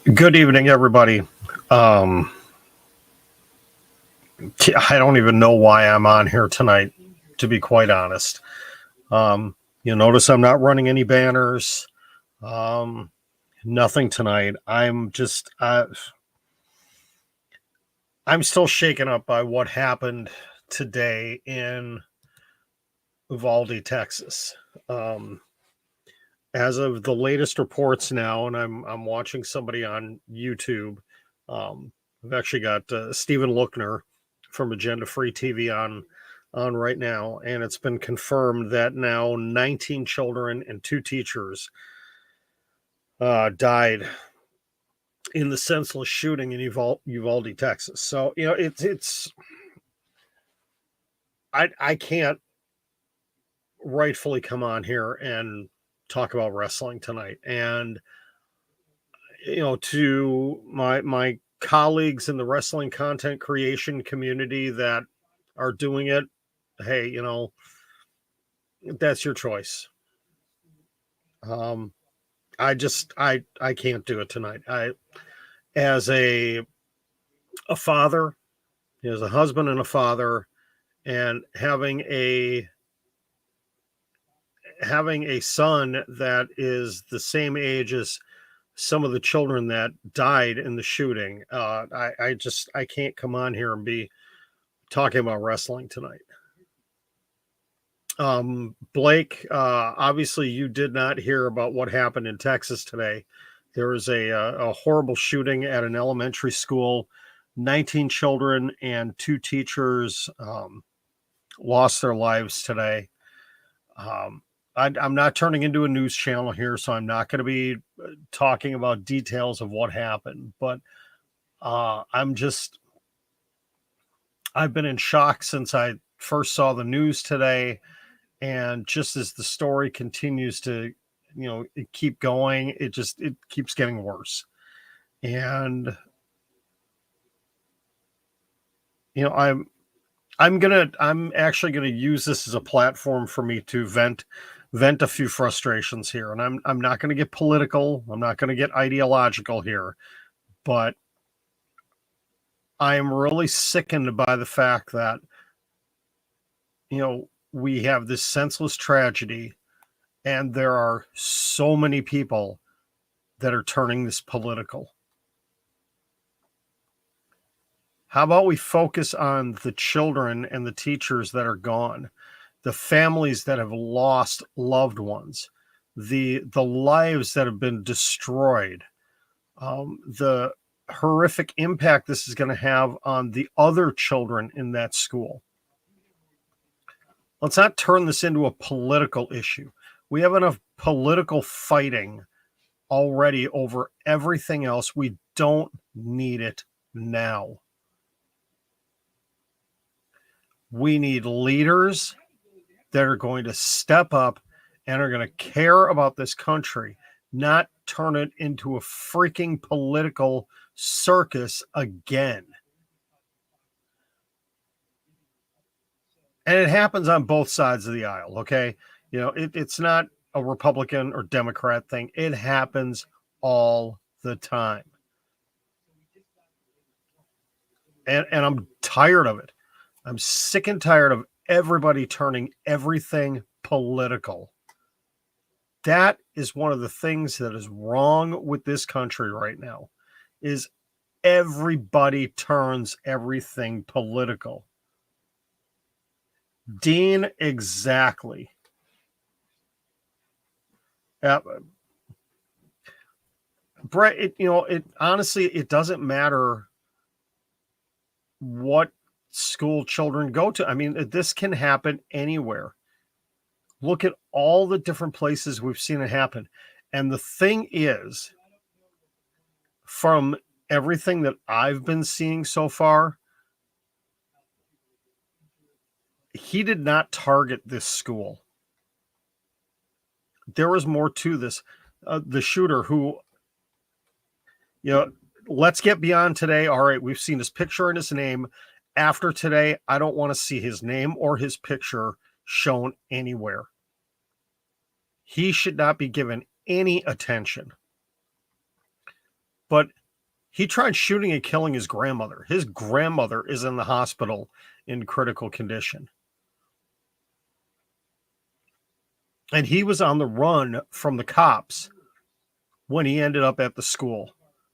Good evening, everybody. Um, I don't even know why I'm on here tonight, to be quite honest. You notice I'm not running any banners, um, nothing tonight. I'm still shaken up by what happened today in Uvalde, Texas. Um, as of the latest reports now, and I'm watching somebody on YouTube. I've actually got Stephen Lookner from Agenda Free TV on right now, and it's been confirmed that now 19 children and two teachers died in the senseless shooting in Uvalde, Texas. So it's I can't rightfully come on here and talk about wrestling tonight, and to my colleagues in the wrestling content creation community that are doing it, hey, that's your choice. um I can't do it tonight. I as a father, as a husband and a father, and having a son that is the same age as some of the children that died in the shooting. I can't come on here and be talking about wrestling tonight. Blake, obviously you did not hear about what happened in Texas today. There was a horrible shooting at an elementary school. 19 children and two teachers lost their lives today. I'm not turning into a news channel here, so I'm not going to be talking about details of what happened. But I'm just, I've been in shock since I first saw the news today. And just as the story continues to, keep going, it keeps getting worse. And, you know, I'm actually gonna use this as a platform for me to vent a few frustrations here. And I'm not gonna get political. I'm not gonna get ideological here, but I am really sickened by the fact that, we have this senseless tragedy and there are so many people that are turning this political. How about we focus on the children and the teachers that are gone, the families that have lost loved ones, the lives that have been destroyed, the horrific impact this is going to have on the other children in that school. Let's not turn this into a political issue. We have enough political fighting already over everything else. We don't need it now. We need leaders that are going to step up and are going to care about this country, not turn it into a freaking political circus again. And it happens on both sides of the aisle, okay? It's not a Republican or Democrat thing. It happens all the time. And I'm tired of it. I'm sick and tired of everybody turning everything political. That is one of the things that is wrong with this country right now, is everybody turns everything political. Dean, exactly. Uh, Brett, it honestly, it doesn't matter what school children go to. I mean, this can happen anywhere. Look at all the different places we've seen it happen. And the thing is, from everything that I've been seeing so far, he did not target this school. There was more to this. The shooter who, let's get beyond today. All right, we've seen his picture and his name. After today, I don't want to see his name or his picture shown anywhere. He should not be given any attention. but he tried shooting and killing his grandmother. His grandmother is in the hospital in critical condition. And he was on the run from the cops when he ended up at the school.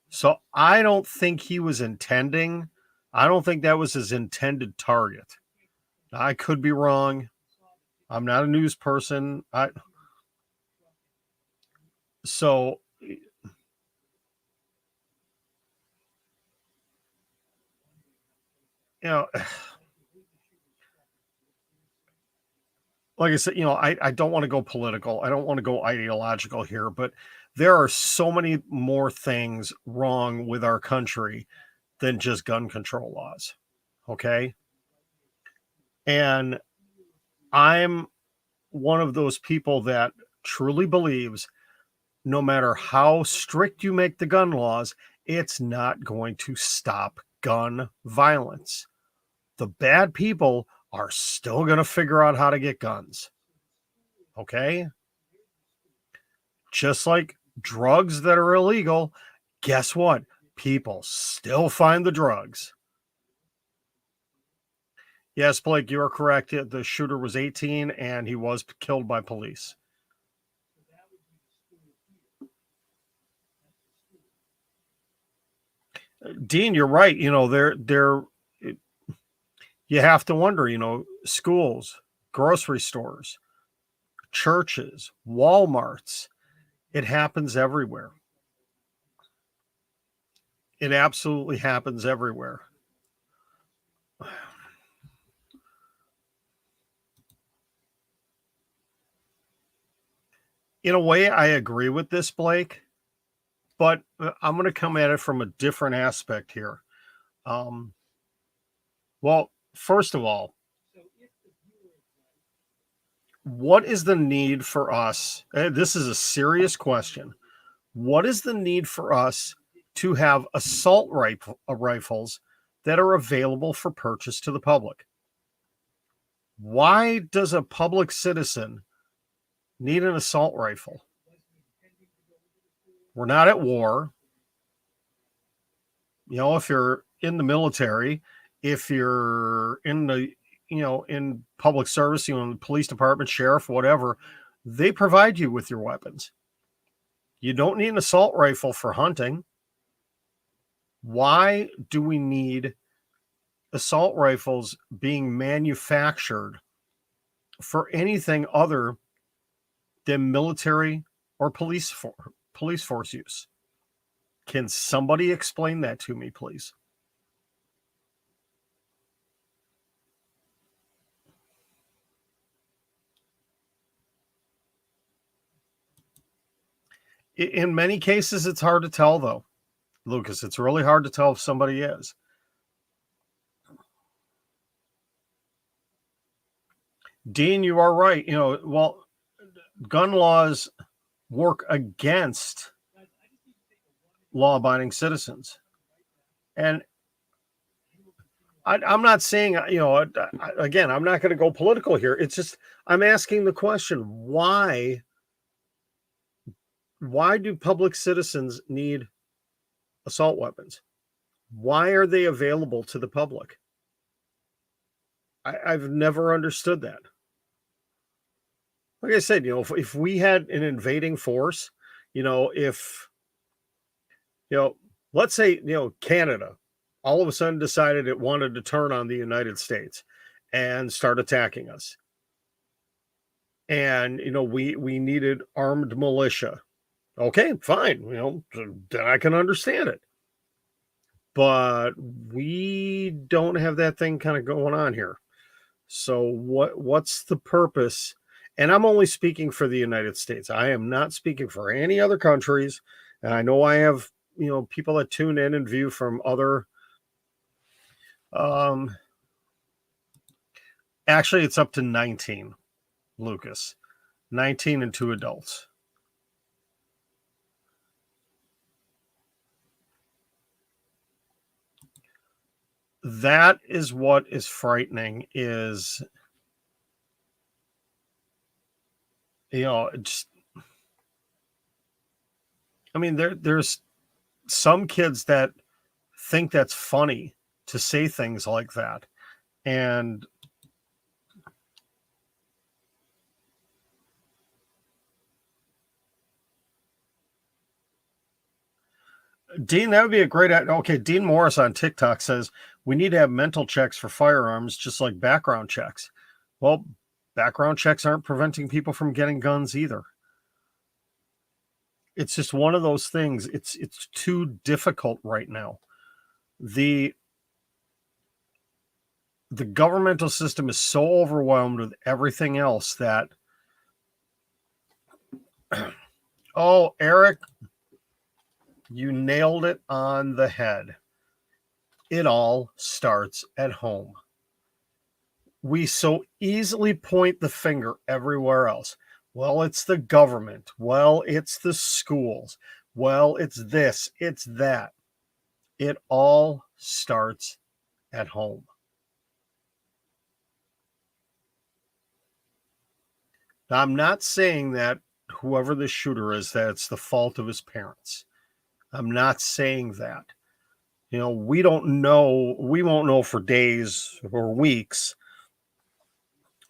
So I don't think he was intending. I don't think that was his intended target. I could be wrong. I'm not a news person. So, like I said, I don't want to go political. I don't want to go ideological here, but there are so many more things wrong with our country than just gun control laws. Okay. And I'm one of those people that truly believes no matter how strict you make the gun laws, it's not going to stop gun violence. The bad people are still going to figure out how to get guns. Okay? Just like drugs that are illegal, guess what? People still find the drugs. Yes, Blake, you are correct. The shooter was 18 and he was killed by police. Dean, you're right. You have to wonder, schools, grocery stores, churches, Walmarts. It happens everywhere. It absolutely happens everywhere. In a way, I agree with this, Blake, but I'm going to come at it from a different aspect here. Well, first of all, what is the need for us? This is a serious question. What is the need for us to have assault rifles that are available for purchase to the public? Why does a public citizen need an assault rifle? We're not at war. If you're in the military, if you're in the, in public service, in the police department, sheriff, whatever, they provide you with your weapons. You don't need an assault rifle for hunting. Why do we need assault rifles being manufactured for anything other than military or police force use? Can somebody explain that to me, please? In many cases, it's hard to tell, though, Lucas. It's really hard to tell if somebody is. Dean, you are right. Gun laws work against law-abiding citizens. And I'm not saying, again, I'm not going to go political here. It's just, I'm asking the question, why do public citizens need assault weapons? Why are they available to the public? I've never understood that. Like I said, if we had an invading force, if, let's say, Canada all of a sudden decided it wanted to turn on the United States and start attacking us. And, we needed armed militia. Okay, fine. Then I can understand it. But we don't have that thing kind of going on here. So what's the purpose? And I'm only speaking for the United States. I am not speaking for any other countries. And I know I have, people that tune in and view from other actually it's up to 19, Lucas. 19 and 2 adults. That is what is frightening is, just, I mean, there's some kids that think that's funny to say things like that. And Dean, that would be a great. Okay, Dean Morris on TikTok says we need to have mental checks for firearms, just like background checks. Well, background checks aren't preventing people from getting guns either. It's just one of those things. It's too difficult right now. The governmental system is so overwhelmed with everything else that oh, Eric, you nailed it on the head. It all starts at home. We so easily point the finger everywhere else. Well, it's the government. Well, it's the schools. Well, it's this, it's that. It all starts at home. Now, I'm not saying that whoever the shooter is, that it's the fault of his parents. I'm not saying that. You know, we don't know, we won't know for days or weeks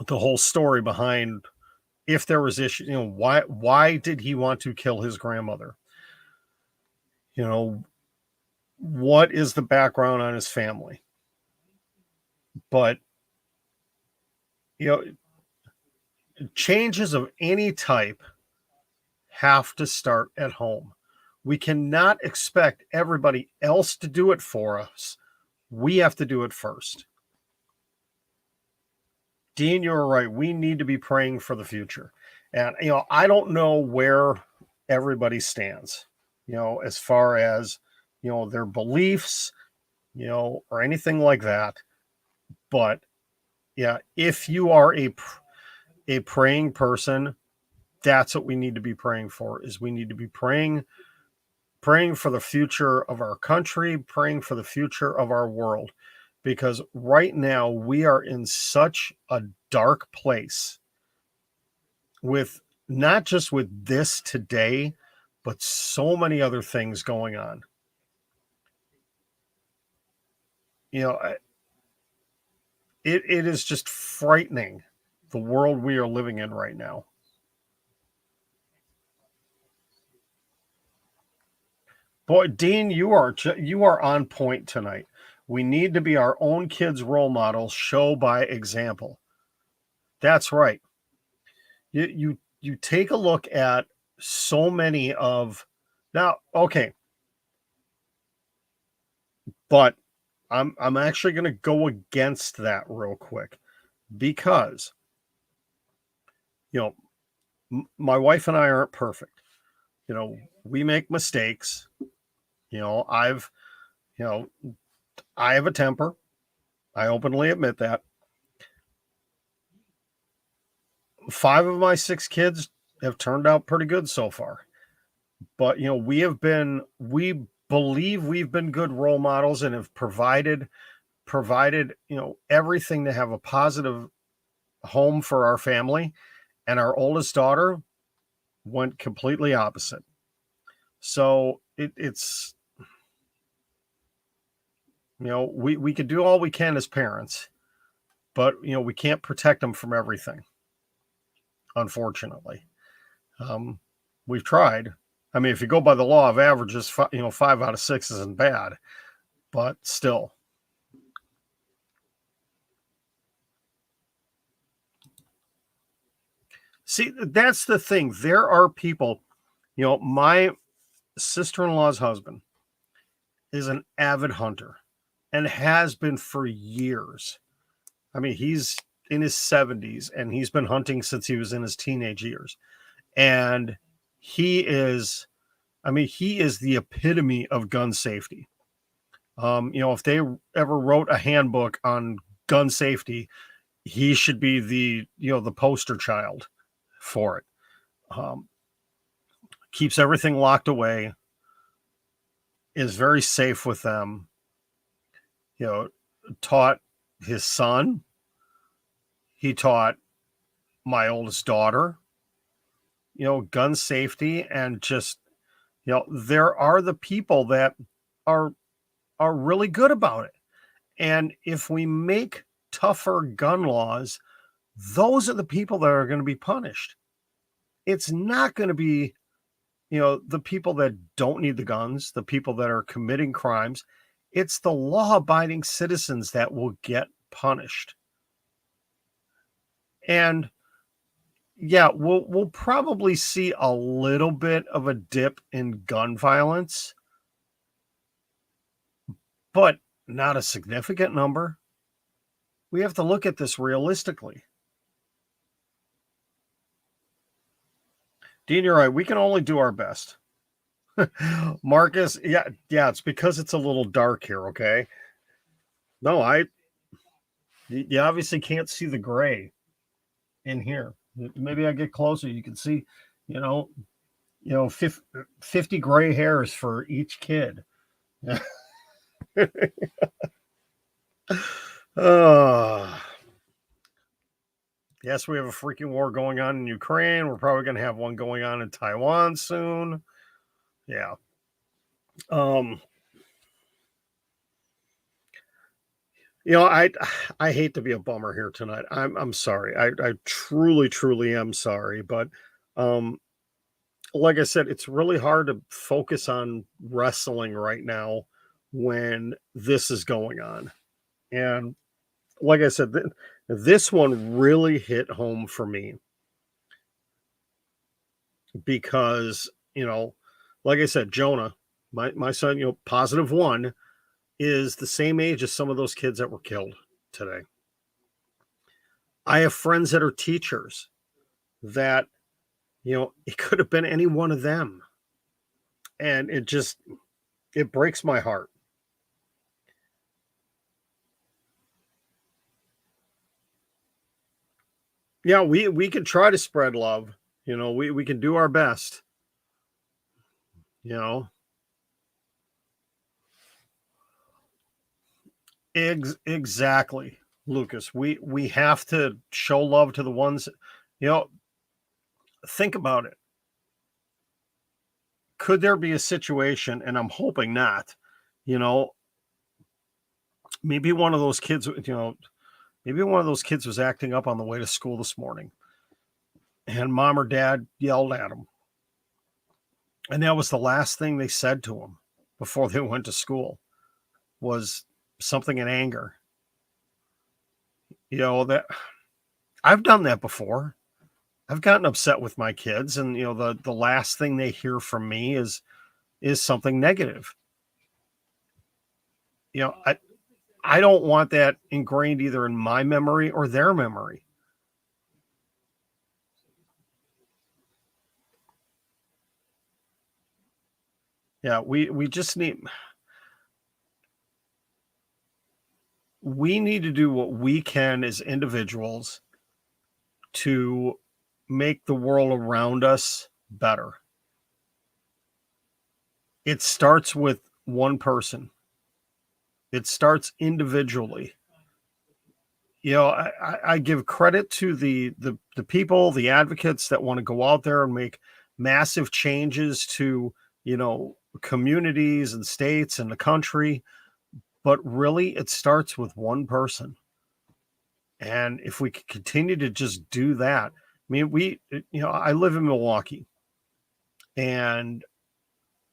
the whole story behind if there was issues. You know, why did he want to kill his grandmother? You know, what is the background on his family? But you know, changes of any type have to start at home. We cannot expect everybody else to do it for us. We have to do it first. Dean, you're right. We need to be praying for the future. And, you know, I don't know where everybody stands, you know, as far as, you know, their beliefs, you know, or anything like that. But yeah, if you are a praying person, that's what we need to be praying for, is we need to be praying for the future of our country, praying for the future of our world, because right now we are in such a dark place with not just with this today, but so many other things going on. You know, it is just frightening, the world we are living in right now. Boy, Dean, you are on point tonight. We need to be our own kids' role models, show by example. That's right. You take a look at so many of now. Okay, but I'm actually going to go against that real quick, because you know my wife and I aren't perfect. You know, we make mistakes. You know, you know I have a temper. I openly admit that. 5 of my 6 kids have turned out pretty good so far. But you know, we believe we've been good role models and have provided, you know, everything to have a positive home for our family. And our oldest daughter went completely opposite. So it's, you know, we could do all we can as parents, but you know, we can't protect them from everything, unfortunately. Um, we've tried. I mean, if you go by the law of averages, you know, 5 out of 6 isn't bad, but still. See, that's the thing. There are people, you know, my sister-in-law's husband is an avid hunter and has been for years. I mean, he's in his 70s and he's been hunting since he was in his teenage years. And he is, I mean, he is the epitome of gun safety. You know, if they ever wrote a handbook on gun safety, he should be the, you know, the poster child for it. Um, Keeps everything locked away, is very safe with them. You know, taught his son, he taught my oldest daughter, you know, gun safety, and just, There are the people that are really good about it. And if we make tougher gun laws, those are the people that are going to be punished. It's not going to be, the people that don't need the guns, the people that are committing crimes. It's the law-abiding citizens that will get punished. And yeah, we'll probably see a little bit of a dip in gun violence, but not a significant number. We have to look at this realistically. Dean, you're right. We can only do our best. Marcus, yeah, it's because it's a little dark here, okay? No, you obviously can't see the gray in here. Maybe I get closer, you can see, you know, 50 gray hairs for each kid. uh, yes, we have a freaking war going on in Ukraine. We're probably going to have one going on in Taiwan soon. Yeah. I hate to be a bummer here tonight. I'm sorry. I truly am sorry, but um like I said, it's really hard to focus on wrestling right now when this is going on. And like I said, this one really hit home for me because, like I said, Jonah, my son, positive one, is the same age as some of those kids that were killed today. I have friends that are teachers that, it could have been any one of them. And it breaks my heart. Yeah, we can try to spread love. We can do our best. You know, exactly, Lucas. We have to show love to the ones. You know, think about it. Could there be a situation, and I'm hoping not, you know, maybe one of those kids, maybe one of those kids was acting up on the way to school this morning and mom or dad yelled at him. And that was the last thing they said to him before they went to school was something in anger. That I've done that before. I've gotten upset with my kids and the last thing they hear from me is something negative. I don't want that ingrained either in my memory or their memory. Yeah, we just need to do what we can as individuals to make the world around us better. It starts with one person. It starts individually. I give credit to the people, the advocates that want to go out there and make massive changes to, communities and states and the country. But really, it starts with one person. And if we could continue to just do that, I mean, I live in Milwaukee and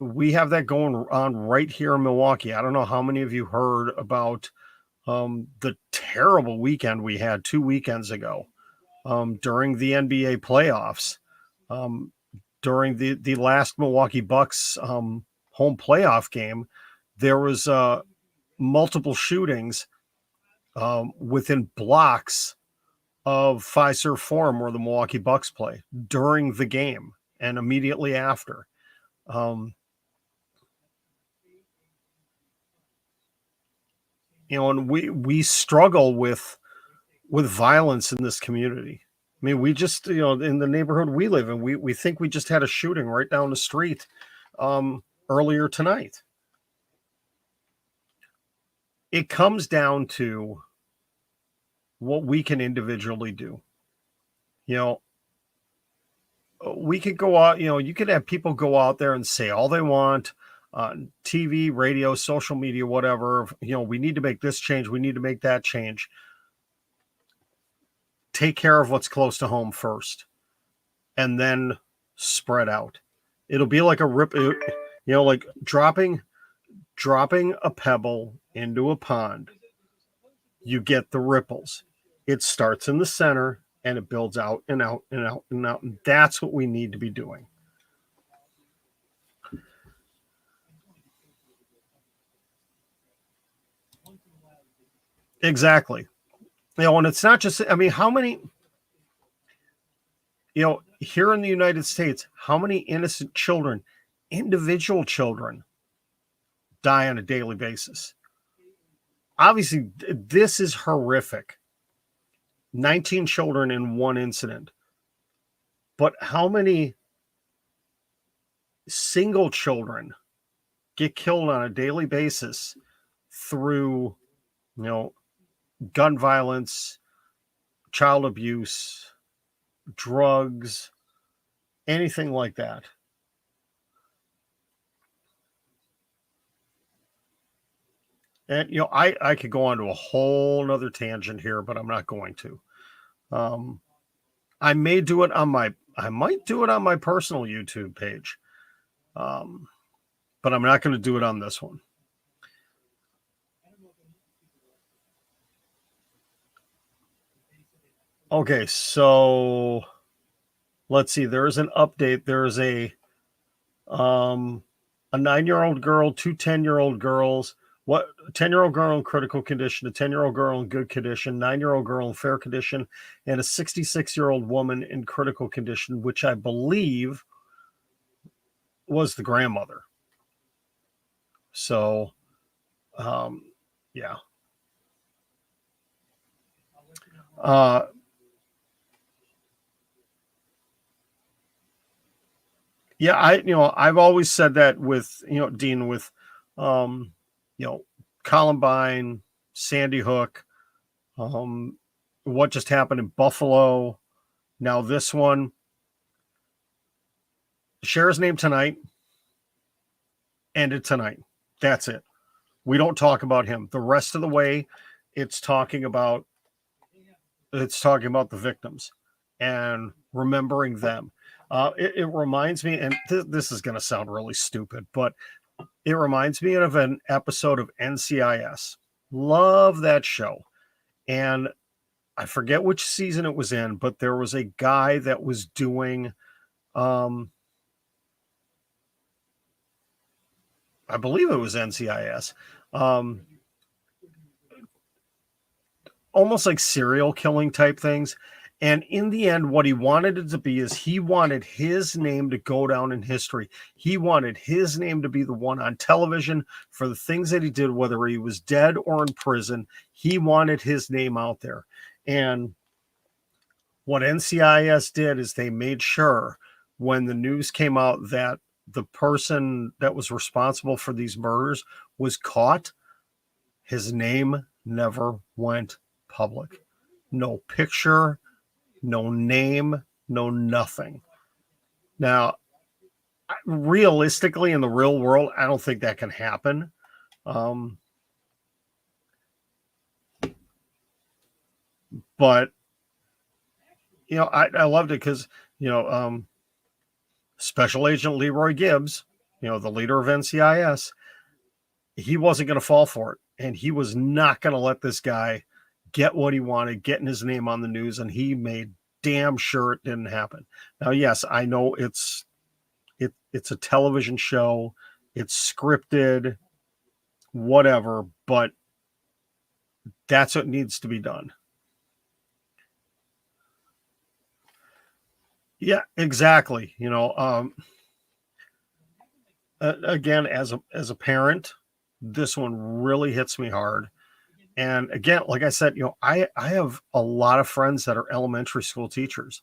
we have that going on right here in Milwaukee. I don't know how many of you heard about the terrible weekend we had 2 weekends ago during the NBA playoffs, during the last Milwaukee Bucks home playoff game. There was multiple shootings within blocks of Fiserv Forum where the Milwaukee Bucks play during the game and immediately after. And we struggle with violence in this community. I mean, we just, in the neighborhood we live in, we think we just had a shooting right down the street earlier tonight. It comes down to what we can individually do. we could go out, you could have people go out there and say all they want on TV, radio, social media, whatever. We need to make this change. We need to make that change. Take care of what's close to home first and then spread out. It'll be like a like dropping a pebble into a pond. You get the ripples. It starts in the center and it builds out and out and out and out. And that's what we need to be doing. Exactly. And it's not just, how many, here in the United States, how many innocent children, individual children, die on a daily basis? Obviously, this is horrific. 19 children in one incident. But how many single children get killed on a daily basis through, gun violence, child abuse, drugs, anything like that? And I could go on to a whole nother tangent here, but I'm not going to. I might do it on my personal YouTube page. But I'm not going to do it on this one. Okay, so let's see. There is an update. There is a 9-year-old girl, 2 10-year-old girls. What 10-year-old girl in critical condition, a 10-year-old girl in good condition, 9-year-old girl in fair condition, and a 66-year-old woman in critical condition, which I believe was the grandmother. So, yeah. Yeah, I've always said that with, Dean, with, Columbine, Sandy Hook, what just happened in Buffalo. Now this one, share his name tonight, ended tonight. That's it. We don't talk about him. The rest of the way, it's talking about the victims and remembering them. It reminds me, and this is going to sound really stupid, but it reminds me of an episode of NCIS. Love that show. And I forget which season it was in, but there was a guy that was doing, I believe it was NCIS, almost like serial killing type things. And in the end, what he wanted it to be is he wanted his name to go down in history. He wanted his name to be the one on television for the things that he did, whether he was dead or in prison. He wanted his name out there. And what NCIS did is they made sure when the news came out that the person that was responsible for these murders was caught, his name never went public. No picture, no name, no nothing. Now, realistically, in the real world, I don't think that can happen. But, I loved it because, Special Agent Leroy Gibbs, the leader of NCIS, he wasn't going to fall for it. And he was not going to let this guy get what he wanted, getting his name on the news, and he made damn sure it didn't happen. Now, yes, I know it's a television show, it's scripted, whatever, but that's what needs to be done. Yeah, exactly. Again, as a parent, this one really hits me hard. And again, like I said, I have a lot of friends that are elementary school teachers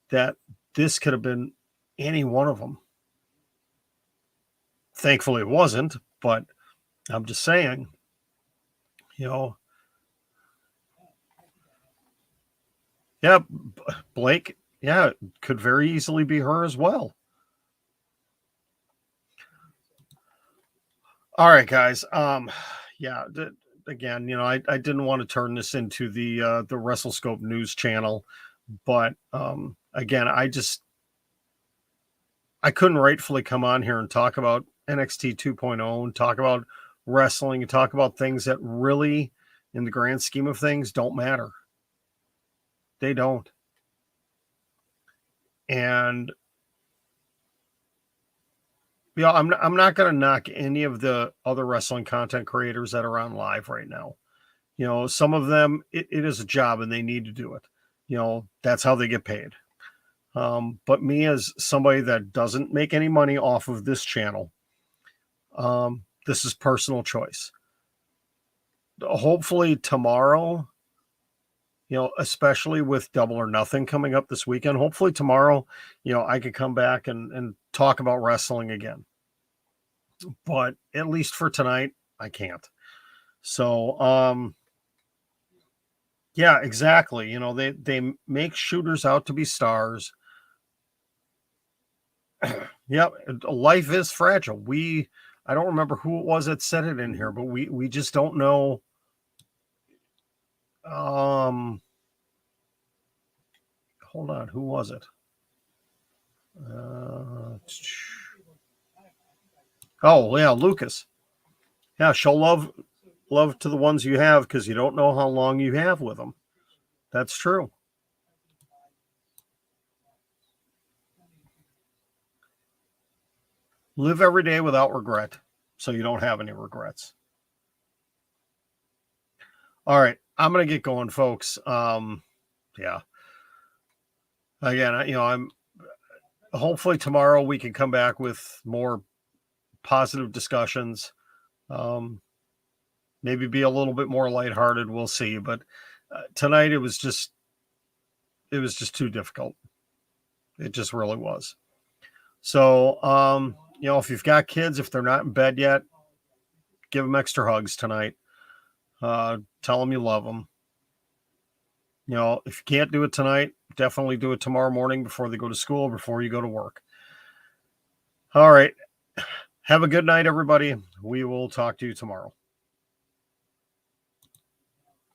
that this could have been any one of them. Thankfully it wasn't, but I'm just saying, yeah, Blake, Yeah, it could very easily be her as well. All right, guys. Yeah. Again, I didn't want to turn this into the WrestleScope news channel, but again, I couldn't rightfully come on here and talk about NXT 2.0 and talk about wrestling and talk about things that really, in the grand scheme of things, don't matter. They don't. And I'm not going to knock any of the other wrestling content creators that are on live right now. Some of them, it is a job and they need to do it. That's how they get paid. But me, as somebody that doesn't make any money off of this channel, this is personal choice. Hopefully tomorrow, especially with Double or Nothing coming up this weekend, hopefully tomorrow, I could come back and talk about wrestling again. But at least for tonight, I can't. So, yeah, exactly. They make shooters out to be stars. Yep, life is fragile. I don't remember who it was that said it in here, but we just don't know. Hold on, who was it? Oh yeah, Lucas. Yeah, show love to the ones you have because you don't know how long you have with them. That's true. Live every day without regret, so you don't have any regrets. All right, I'm gonna get going, folks. Yeah. Again, I'm hopefully tomorrow we can come back with more positive discussions. Maybe be a little bit more lighthearted. We'll see. But tonight it was just too difficult. It just really was. So, if you've got kids, if they're not in bed yet, give them extra hugs tonight. Tell them you love them. If you can't do it tonight, definitely do it tomorrow morning before they go to school, before you go to work. All right. Have a good night, everybody. We will talk to you tomorrow.